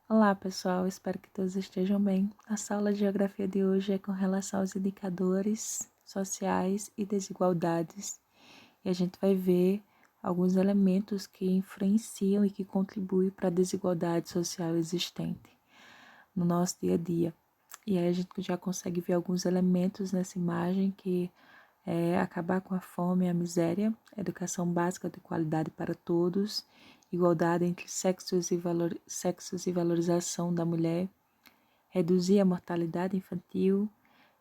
Olá pessoal, espero que todos estejam bem. Nossa aula de geografia de hoje é com relação aos indicadores sociais e desigualdades. E a gente vai ver alguns elementos que influenciam e que contribuem para a desigualdade social existente no nosso dia a dia. E aí a gente já consegue ver alguns elementos nessa imagem que é acabar com a fome e a miséria, educação básica de qualidade para todos, igualdade entre sexos e valorização da mulher, reduzir a mortalidade infantil,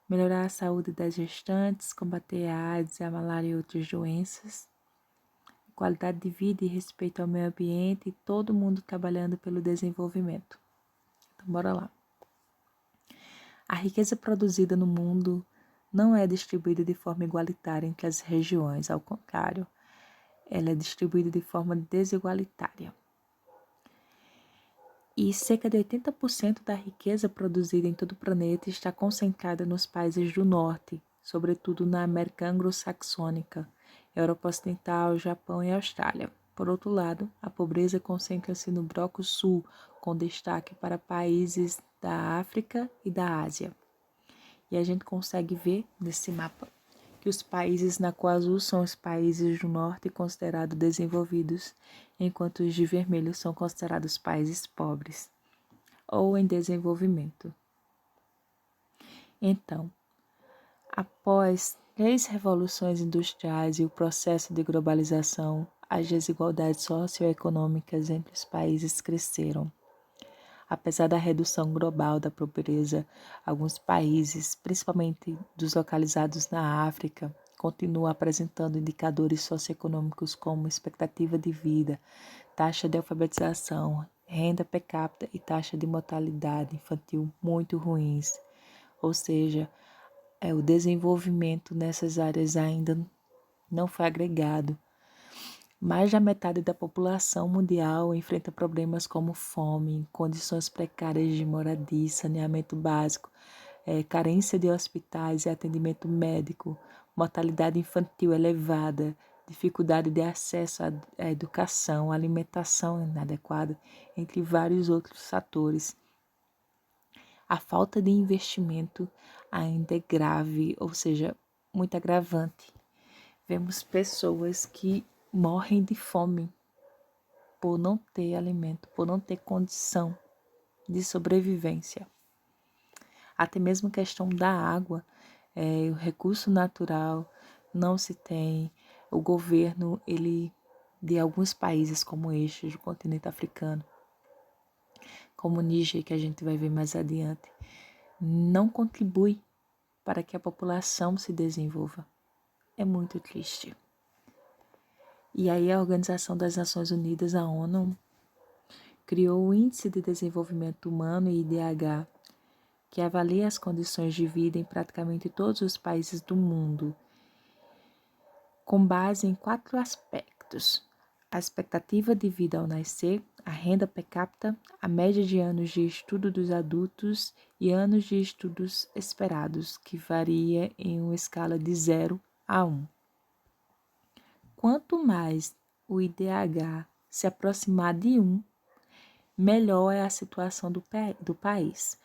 melhorar a saúde das gestantes, combater a AIDS, a malária e outras doenças, qualidade de vida e respeito ao meio ambiente e todo mundo trabalhando pelo desenvolvimento. Então, bora lá. A riqueza produzida no mundo não é distribuída de forma igualitária entre as regiões, ao contrário, ela é distribuída de forma desigualitária. E cerca de 80% da riqueza produzida em todo o planeta está concentrada nos países do norte, sobretudo na América anglo-saxônica, Europa Ocidental, Japão e Austrália. Por outro lado, a pobreza concentra-se no bloco sul, com destaque para países da África e da Ásia. E a gente consegue ver nesse mapa que os países na cor azul são os países do norte considerados desenvolvidos, enquanto os de vermelho são considerados países pobres ou em desenvolvimento. Então, após 3 revoluções industriais e o processo de globalização, as desigualdades socioeconômicas entre os países cresceram. Apesar da redução global da pobreza, alguns países, principalmente dos localizados na África, continuam apresentando indicadores socioeconômicos como expectativa de vida, taxa de alfabetização, renda per capita e taxa de mortalidade infantil muito ruins. Ou seja, o desenvolvimento nessas áreas ainda não foi agregado. Mais da metade da população mundial enfrenta problemas como fome, condições precárias de moradia, saneamento básico, carência de hospitais e atendimento médico, mortalidade infantil elevada, dificuldade de acesso à educação, alimentação inadequada, entre vários outros fatores. A falta de investimento ainda é grave, ou seja, muito agravante. Vemos pessoas que morrem de fome por não ter alimento, por não ter condição de sobrevivência. Até mesmo questão da água, o recurso natural não se tem. O governo, de alguns países como este do continente africano, como o Níger, que a gente vai ver mais adiante, não contribui para que a população se desenvolva. É muito triste. E aí a Organização das Nações Unidas, a ONU, criou o Índice de Desenvolvimento Humano, IDH, que avalia as condições de vida em praticamente todos os países do mundo, com base em 4 aspectos: a expectativa de vida ao nascer, a renda per capita, a média de anos de estudo dos adultos e anos de estudos esperados, que varia em uma escala de 0 a 1. Quanto mais o IDH se aproximar de 1, melhor é a situação do país.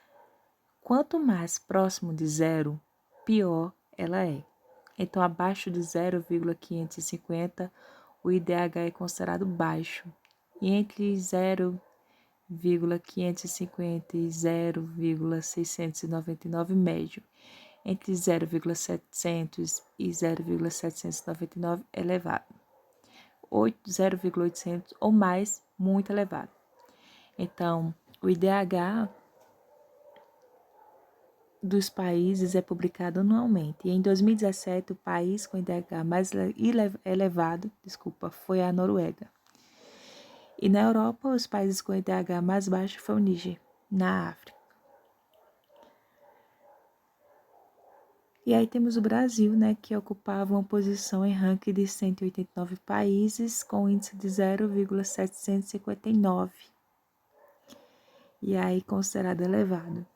Quanto mais próximo de 0, pior ela é. Então, abaixo de 0,550, o IDH é considerado baixo. E entre 0,550 e 0,699, médio. Entre 0,700 e 0,799, elevado. 0,800 ou mais, muito elevado. Então, o IDH dos países é publicado anualmente. E em 2017, o país com IDH mais elevado, foi a Noruega. E na Europa, os países com IDH mais baixo foi o Níger, na África. E aí temos o Brasil, né, que ocupava uma posição em ranking de 189 países com índice de 0,759. E aí considerado elevado.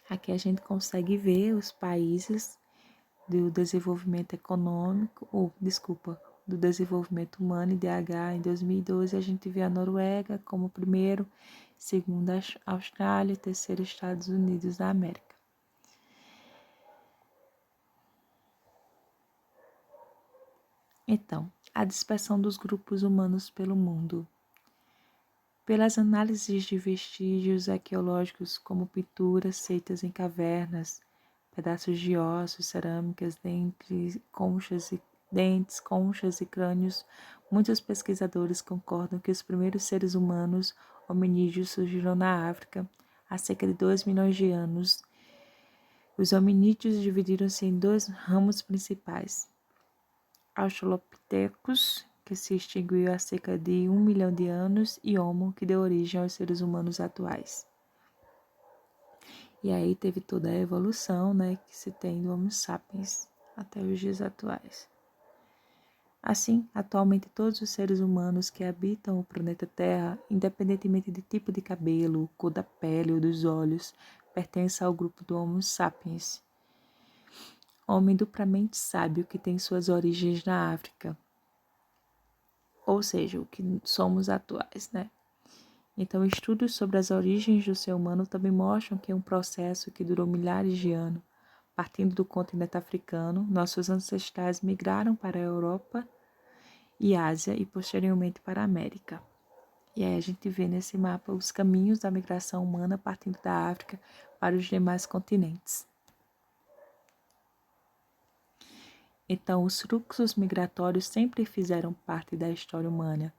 Aqui a gente consegue ver os países do desenvolvimento econômico, do Desenvolvimento Humano, IDH, em 2012, a gente vê a Noruega como primeiro, segundo a Austrália e terceiro Estados Unidos da América. Então, a dispersão dos grupos humanos pelo mundo. Pelas análises de vestígios arqueológicos como pinturas feitas em cavernas, pedaços de ossos, cerâmicas, dentes, conchas e crânios, muitos pesquisadores concordam que os primeiros seres humanos hominídeos surgiram na África há cerca de 2 milhões de anos. Os hominídeos dividiram-se em 2 ramos principais: Australopithecus, que se extinguiu há cerca de 1 milhão de anos, e Homo, que deu origem aos seres humanos atuais. E aí teve toda a evolução, que se tem do Homo sapiens até os dias atuais. Assim, atualmente todos os seres humanos que habitam o planeta Terra, independentemente de tipo de cabelo, cor da pele ou dos olhos, pertencem ao grupo do Homo sapiens. Homem duplamente sábio que tem suas origens na África, ou seja, o que somos atuais, Então, estudos sobre as origens do ser humano também mostram que é um processo que durou milhares de anos. Partindo do continente africano, nossos ancestrais migraram para a Europa e Ásia e posteriormente para a América. E aí a gente vê nesse mapa os caminhos da migração humana partindo da África para os demais continentes. Então, os fluxos migratórios sempre fizeram parte da história humana.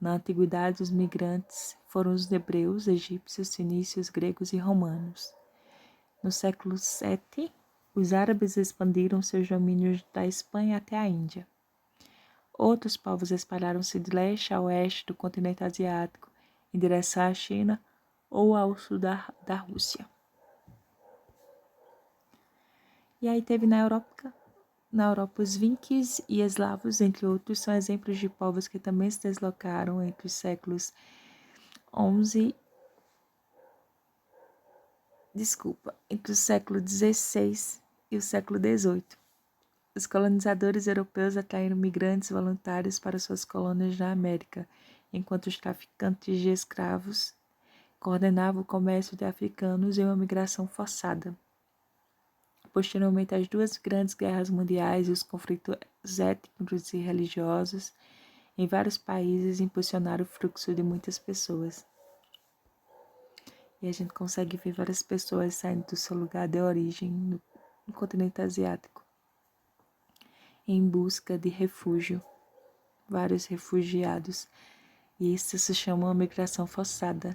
Na antiguidade, os migrantes foram os hebreus, egípcios, fenícios, gregos e romanos. No século VII, os árabes expandiram seus domínios da Espanha até a Índia. Outros povos espalharam-se de leste a oeste do continente asiático, em direção à China ou ao sul da Rússia. E aí teve na Europa os Vikings e eslavos, entre outros, são exemplos de povos que também se deslocaram entre os séculos entre o século XVI e o século XVIII. Os colonizadores europeus atraíram migrantes voluntários para suas colônias na América, enquanto os traficantes de escravos coordenavam o comércio de africanos em uma migração forçada. Posteriormente, as 2 grandes guerras mundiais e os conflitos étnicos e religiosos em vários países impulsionaram o fluxo de muitas pessoas. E a gente consegue ver várias pessoas saindo do seu lugar de origem no continente asiático em busca de refúgio, vários refugiados, e isso se chama uma migração forçada.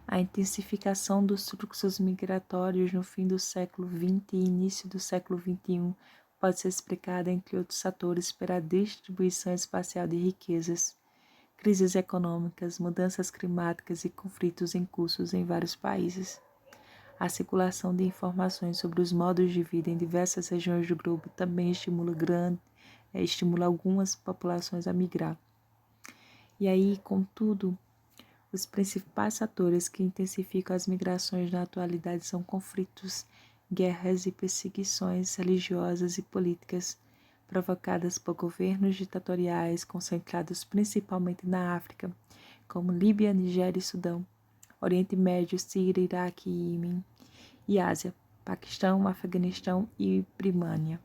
A intensificação dos fluxos migratórios no fim do século XX e início do século XXI pode ser explicada, entre outros fatores, pela distribuição espacial de riquezas, crises econômicas, mudanças climáticas e conflitos em curso em vários países. A circulação de informações sobre os modos de vida em diversas regiões do globo também estimula algumas populações a migrar. E aí, contudo, os principais fatores que intensificam as migrações na atualidade são conflitos, guerras e perseguições religiosas e políticas provocadas por governos ditatoriais concentrados principalmente na África, como Líbia, Nigéria e Sudão, Oriente Médio, Síria, Iraque e Iêmen, e Ásia, Paquistão, Afeganistão e Birmânia.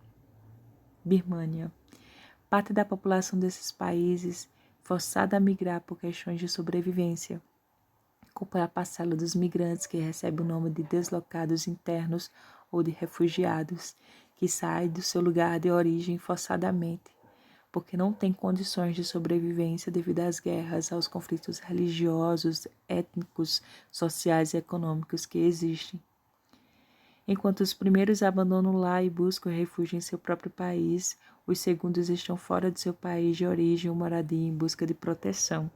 Parte da população desses países forçada a migrar por questões de sobrevivência, culpa a parcela dos migrantes que recebe o nome de deslocados internos ou de refugiados, que saem do seu lugar de origem forçadamente, porque não têm condições de sobrevivência devido às guerras, aos conflitos religiosos, étnicos, sociais e econômicos que existem. Enquanto os primeiros abandonam o lar e buscam refúgio em seu próprio país, os segundos estão fora de seu país de origem ou moradia em busca de proteção,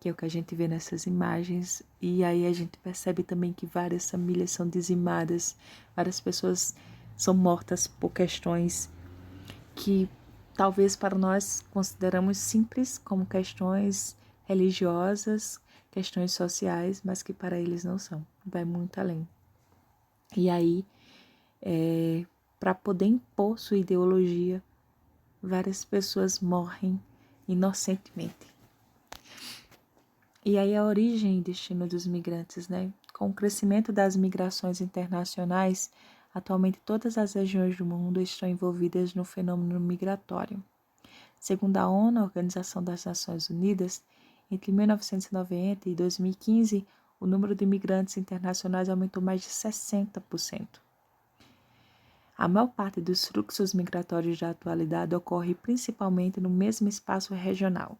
que é o que a gente vê nessas imagens. E aí a gente percebe também que várias famílias são dizimadas, várias pessoas são mortas por questões que talvez para nós consideramos simples, como questões religiosas, questões sociais, mas que para eles não são, vai muito além. E aí, para poder impor sua ideologia, várias pessoas morrem inocentemente. E aí a origem e destino dos migrantes, né? Com o crescimento das migrações internacionais, atualmente todas as regiões do mundo estão envolvidas no fenômeno migratório. Segundo a ONU, a Organização das Nações Unidas, entre 1990 e 2015, o número de migrantes internacionais aumentou mais de 60%. A maior parte dos fluxos migratórios da atualidade ocorre principalmente no mesmo espaço regional.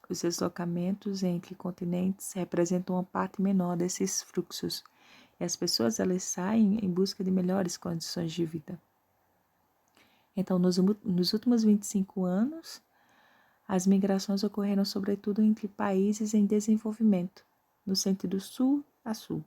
Os deslocamentos entre continentes representam uma parte menor desses fluxos, e as pessoas elas saem em busca de melhores condições de vida. Então, nos últimos 25 anos, as migrações ocorreram sobretudo entre países em desenvolvimento, no sentido sul a sul.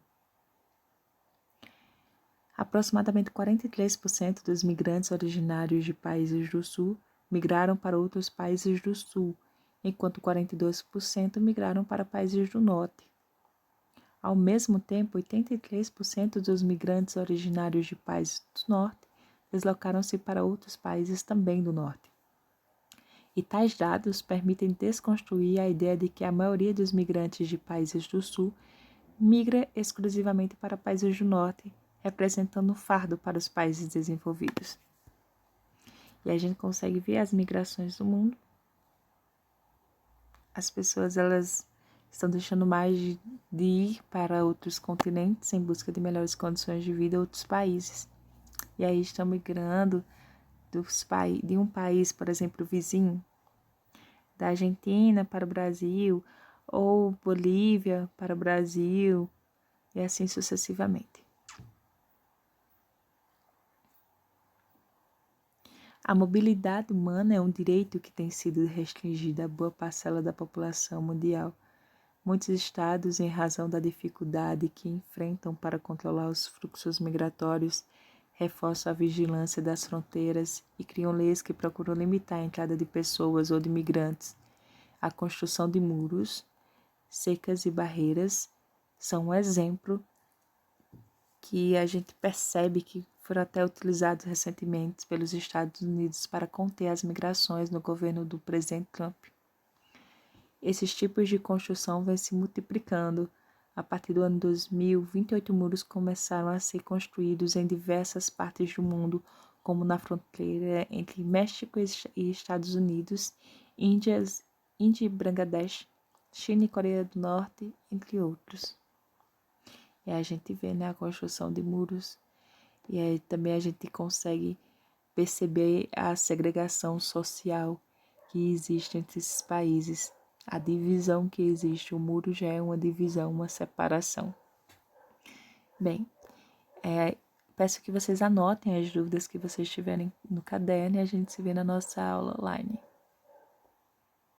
Aproximadamente 43% dos migrantes originários de países do sul migraram para outros países do sul, enquanto 42% migraram para países do norte. Ao mesmo tempo, 83% dos migrantes originários de países do norte deslocaram-se para outros países também do norte. E tais dados permitem desconstruir a ideia de que a maioria dos migrantes de países do sul migra exclusivamente para países do norte, representando um fardo para os países desenvolvidos. E a gente consegue ver as migrações do mundo. As pessoas elas estão deixando mais de ir para outros continentes em busca de melhores condições de vida em outros países. E aí estão migrando de um país, por exemplo, vizinho, da Argentina para o Brasil, ou Bolívia para o Brasil, e assim sucessivamente. A mobilidade humana é um direito que tem sido restringido a boa parcela da população mundial. Muitos estados, em razão da dificuldade que enfrentam para controlar os fluxos migratórios, reforçam a vigilância das fronteiras e criam leis que procuram limitar a entrada de pessoas ou de migrantes. A construção de muros, cercas e barreiras são um exemplo que a gente percebe que foram até utilizados recentemente pelos Estados Unidos para conter as migrações no governo do presidente Trump. Esses tipos de construção vêm se multiplicando. A partir do ano 2000, 28 muros começaram a ser construídos em diversas partes do mundo, como na fronteira entre México e Estados Unidos, Índia e Bangladesh, China e Coreia do Norte, entre outros. E a gente vê, né, a construção de muros, e aí também a gente consegue perceber a segregação social que existe entre esses países. A divisão que existe, o muro já é uma divisão, uma separação. Bem, peço que vocês anotem as dúvidas que vocês tiverem no caderno e a gente se vê na nossa aula online.